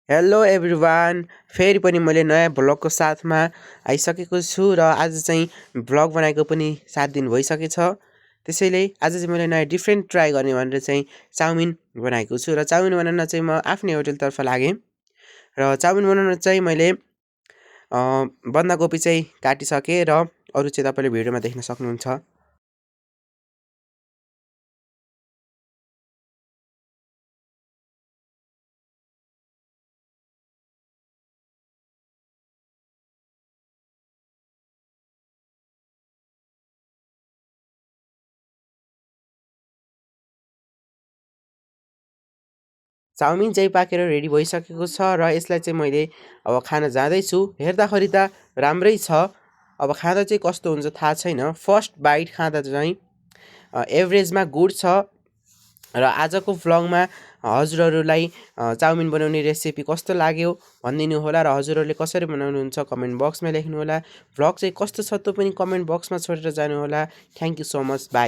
Hello everyone, फेरि पनि मैले नयाँ भ्लगको साथमा आइसकेको छु र आज चाहिँ भ्लग बनाएको पनि 7 दिन भइसकेछ। त्यसैले आज चाहिँ मैले नयाँ डिफ्रेन्ट ट्राई गर्ने भनेर चाहिँ चाउमिन बनाएको छु र चाउमिन बनाउन चाहिँ म आफ्नै होटलतर्फ लागेँ र चाउमिन बनाउन चाहिँ मैले बन्दाकोपी चाहिँ काटिसकेँ र अरू चाहिँ तपाईँले भिडियोमा देख्न सक्नुहुन्छ। चाउमिन चाहिँ पाकेर रेडी भइसकेको छ र यसलाई चाहिँ मैले अब खान जाँदैछु। हेर्दाखेरि त राम्रै छ, अब खाँदा चाहिँ कस्तो हुन्छ थाहा छैन। फर्स्ट बाइट खाँदा चाहिँ एभरेजमा गुड छ र आजको भ्लगमा हजुरहरूलाई चाउमिन बनाउने रेसिपी कस्तो लाग्यो भनिदिनु होला र हजुरहरूले कसरी बनाउनुहुन्छ कमेन्ट बक्समा लेख्नु होला। भ्लग चाहिँ कस्तो छ त्यो पनि कमेन्ट बक्समा छोडेर जानु होला। Thank you so much, by.